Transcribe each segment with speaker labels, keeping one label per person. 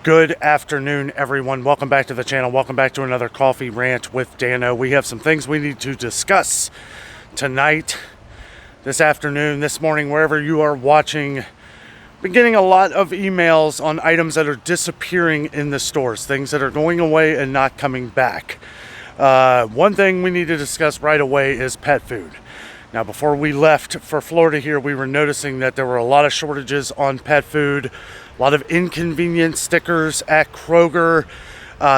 Speaker 1: Good afternoon, everyone. Welcome back to the channel. Welcome back to another coffee rant with Dano. We have some things we need to discuss tonight, this afternoon, this morning, wherever you are watching. Been getting a lot of emails on items that are disappearing in the stores, things that are going away and not coming back. One thing we need to discuss right away is pet food. Now, before we left for Florida here, we were noticing that there were a lot of shortages on pet food, a lot of inconvenience stickers at Kroger.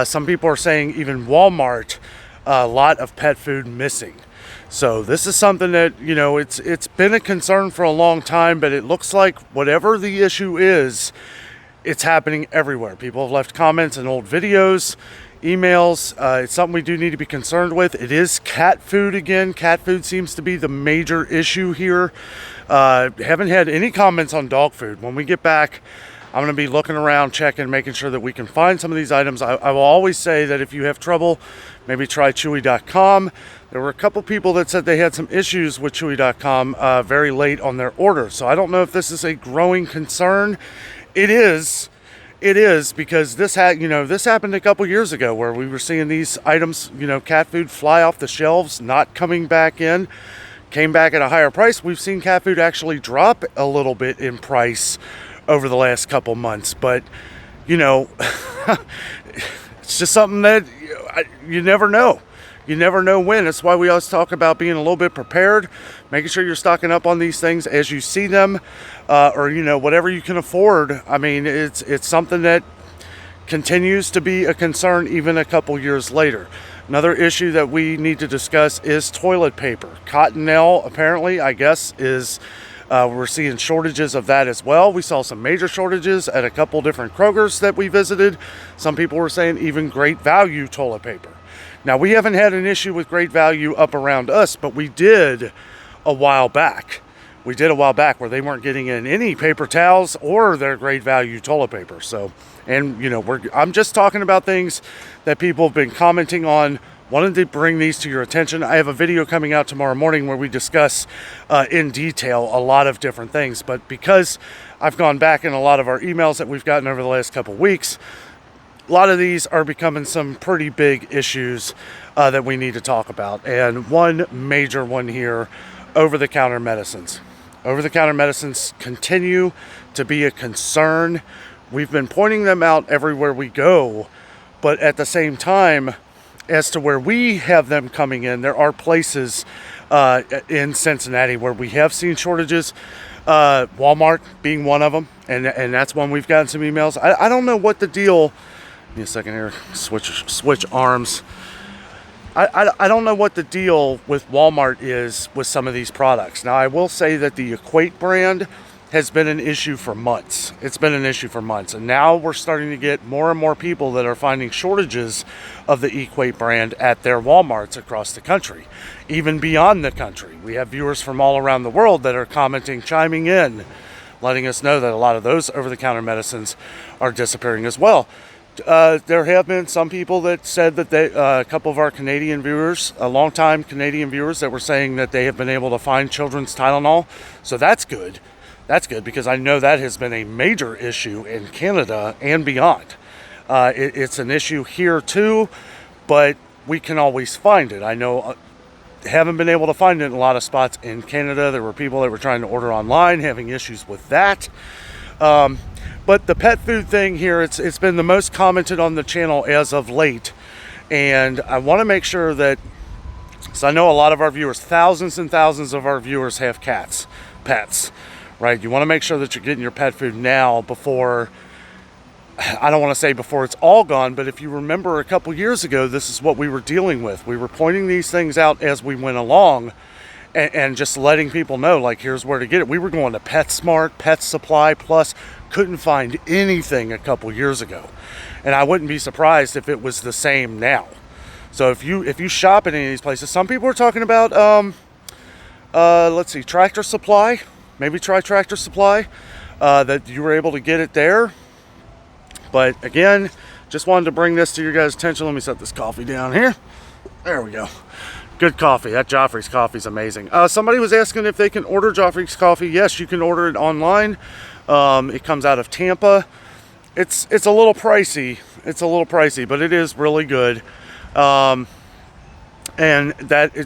Speaker 1: Some people are saying even Walmart, a lot of pet food missing. So this is something that, you know, it's been a concern for a long time, but it looks like whatever the issue is, it's happening everywhere. People have left comments and old videos, emails. It's something we do need to be concerned with. It is cat food again. Cat food seems to be the major issue here. Haven't had any comments on dog food. When we get back, I'm going to be looking around, checking, making sure that we can find some of these items. I will always say that if you have trouble, maybe try Chewy.com. There were a couple people that said they had some issues with Chewy.com very late on their order. So I don't know if this is a growing concern. It is because this happened a couple years ago where we were seeing these items, cat food fly off the shelves, not coming back in, came back at a higher price. We've seen cat food actually drop a little bit in price over the last couple months, but it's just something that you never know. You never know when. That's why we always talk about being a little bit prepared, making sure you're stocking up on these things as you see them, or whatever you can afford. I mean, it's something that continues to be a concern even a couple years later. Another issue that we need to discuss is toilet paper. Cottonelle, apparently, I guess, is we're seeing shortages of that as well. We saw some major shortages at a couple different Krogers that we visited. Some people were saying even Great Value toilet paper. Now, we haven't had an issue with Great Value up around us, but we did a while back. We did a while back where they weren't getting in any paper towels or their Great Value toilet paper. So, and I'm just talking about things that people have been commenting on. Wanted to bring these to your attention. I have a video coming out tomorrow morning where we discuss in detail a lot of different things. But because I've gone back in a lot of our emails that we've gotten over the last couple weeks, a lot of these are becoming some pretty big issues that we need to talk about. And one major one here, over-the-counter medicines. Over-the-counter medicines continue to be a concern. We've been pointing them out everywhere we go, but at the same time, as to where we have them coming in, there are places in Cincinnati where we have seen shortages. Walmart being one of them, and that's one we've gotten some emails. I don't know what the deal. Give me a second here. Switch arms. I don't know what the deal with Walmart is with some of these products. Now, I will say that the Equate brand has been an issue for months. It's been an issue for months. And now we're starting to get more and more people that are finding shortages of the Equate brand at their Walmarts across the country, even beyond the country. We have viewers from all around the world that are commenting, chiming in, letting us know that a lot of those over-the-counter medicines are disappearing as well. There have been some people that said that a couple of our Canadian viewers, longtime Canadian viewers, that were saying that they have been able to find children's Tylenol. So that's good. That's good because I know that has been a major issue in Canada and beyond. It's an issue here too, but we can always find it. I know haven't been able to find it in a lot of spots in Canada. There were people that were trying to order online, having issues with that. But the pet food thing here, it's been the most commented on the channel as of late. And I want to make sure that, so I know a lot of our viewers, thousands and thousands of our viewers have pets, right? You want to make sure that you're getting your pet food now before, I don't want to say before it's all gone, but if you remember a couple years ago, this is what we were dealing with. We were pointing these things out as we went along. And just letting people know, like, here's where to get it. We were going to PetSmart, Pet Supply Plus, couldn't find anything a couple years ago. And I wouldn't be surprised if it was the same now. So if you shop at any of these places, some people are talking about, let's see, Tractor Supply. Maybe try Tractor Supply, that you were able to get it there. But again, just wanted to bring this to your guys' attention. Let me set this coffee down here. There we go. Good coffee. That Joffrey's coffee is amazing. Somebody was asking if they can order Joffrey's coffee. Yes, you can order it online. It comes out of Tampa. it's a little pricey. It's a little pricey, but it is really good. And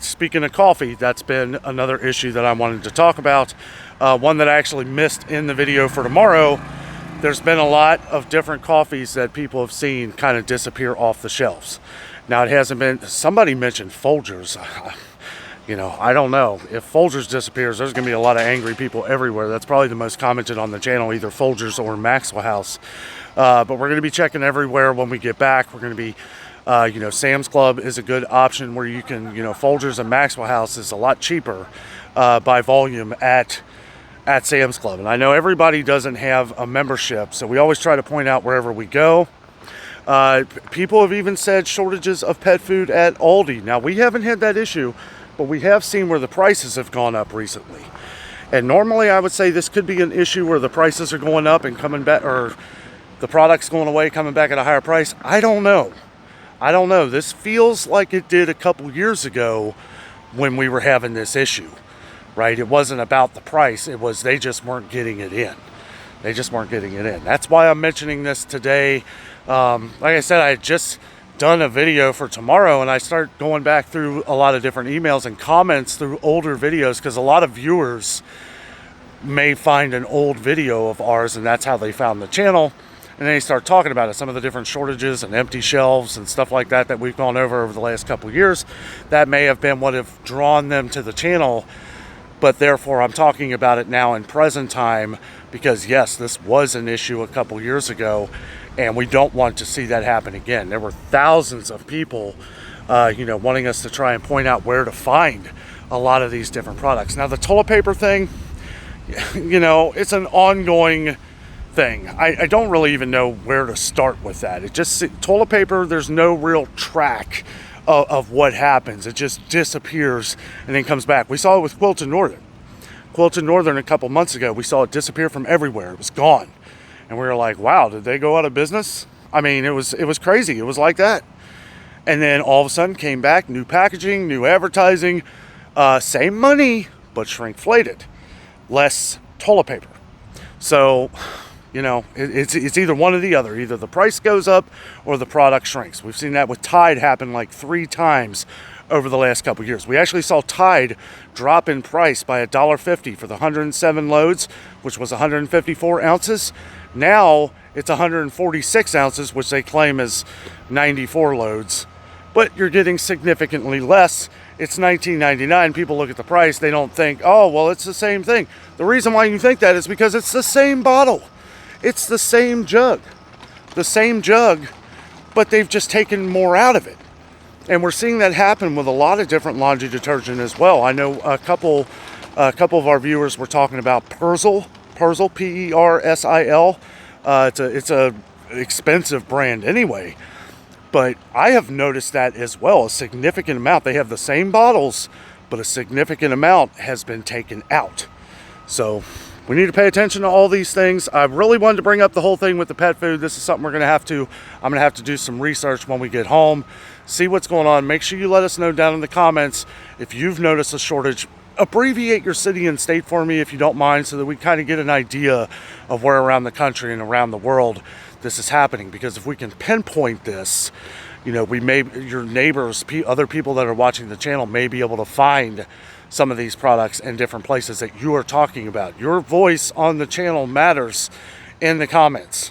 Speaker 1: speaking of coffee, that's been another issue that I wanted to talk about. One that I actually missed in the video for tomorrow. There's been a lot of different coffees that people have seen kind of disappear off the shelves. Now, it hasn't been, somebody mentioned Folgers. You know, I don't know. If Folgers disappears, there's going to be a lot of angry people everywhere. That's probably the most commented on the channel, either Folgers or Maxwell House. But we're going to be checking everywhere when we get back. We're going to be, you know, Sam's Club is a good option where you can, you know, Folgers and Maxwell House is a lot cheaper by volume at Sam's Club. And I know everybody doesn't have a membership, so we always try to point out wherever we go. People have even said shortages of pet food at Aldi. Now, we haven't had that issue, but we have seen where the prices have gone up recently. And normally I would say this could be an issue where the prices are going up and coming back, or the product's going away, coming back at a higher price. I don't know. I don't know. This feels like it did a couple years ago when we were having this issue, right? It wasn't about the price. It was they just weren't getting it in. They just weren't getting it in. That's why I'm mentioning this today. Like I said, I had just done a video for tomorrow, and I start going back through a lot of different emails and comments through older videos, because a lot of viewers may find an old video of ours, and that's how they found the channel. And then they start talking about it, some of the different shortages and empty shelves and stuff like that that we've gone over the last couple of years. That may have been what have drawn them to the channel, but therefore I'm talking about it now in present time, because yes, this was an issue a couple years ago, and we don't want to see that happen again. There were thousands of people, you know, wanting us to try and point out where to find a lot of these different products. Now, the toilet paper thing, you know, it's an ongoing thing. I don't really even know where to start with that. It just, toilet paper, there's no real track of what happens. It just disappears and then comes back. We saw it with Quilted Northern. Quilted Northern a couple months ago, we saw it disappear from everywhere. It was gone. And we were like, wow, did they go out of business? I mean, it was crazy. It was like that. And then all of a sudden came back, new packaging, new advertising, same money, but shrinkflated. Less toilet paper. So, you know, it's either one or the other. Either the price goes up or the product shrinks. We've seen that with Tide happen like 3 times over the last couple of years. We actually saw Tide drop in price by $1.50 for the 107 loads, which was 154 ounces. Now it's 146 ounces, which they claim is 94 loads. But you're getting significantly less. It's $19.99. People look at the price, they don't think, oh, well, it's the same thing. The reason why you think that is because it's the same bottle. It's the same jug, but they've just taken more out of it. And we're seeing that happen with a lot of different laundry detergent as well. I know a couple of our viewers were talking about Persil, Persil. It's a expensive brand anyway, but I have noticed that as well. A significant amount. They have the same bottles, but a significant amount has been taken out. So we need to pay attention to all these things. I really wanted to bring up the whole thing with the pet food. This is something I'm going to have to do some research when we get home, see what's going on. Make sure you let us know down in the comments if you've noticed a shortage. Abbreviate your city and state for me if you don't mind, so that we kind of get an idea of where around the country and around the world this is happening. Because if we can pinpoint this, you know, your neighbors, other people that are watching the channel may be able to find some of these products in different places that you are talking about. Your voice on the channel matters in the comments,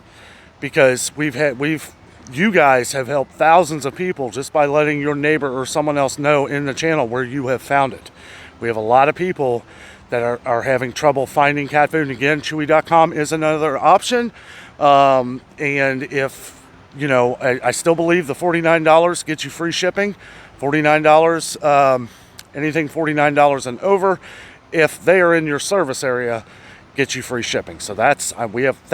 Speaker 1: because you guys have helped thousands of people just by letting your neighbor or someone else know in the channel where you have found it. We have a lot of people that are having trouble finding cat food. And again, Chewy.com is another option. And if, you know, I still believe the $49 gets you free shipping. $49, anything $49 and over, if they are in your service area, get you free shipping. So that's, we have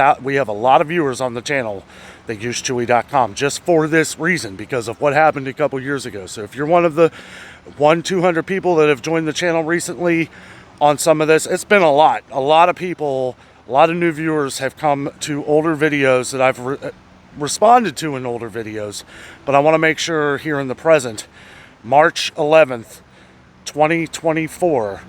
Speaker 1: a lot of viewers on the channel that use Chewy.com just for this reason, because of what happened a couple years ago. So if you're one of the 200 people that have joined the channel recently on some of this, it's been a lot of people, a lot of new viewers have come to older videos that I've responded to in older videos. But I want to make sure here in the present, March 11th, 2024,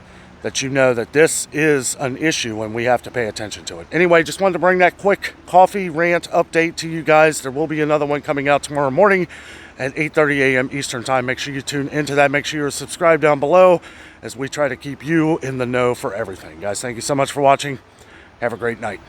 Speaker 1: that you know that this is an issue and we have to pay attention to it. Anyway, just wanted to bring that quick coffee rant update to you guys. There will be another one coming out tomorrow morning at 8:30 a.m. Eastern time. Make sure you tune into that. Make sure you're subscribed down below as we try to keep you in the know for everything. Guys, thank you so much for watching. Have a great night.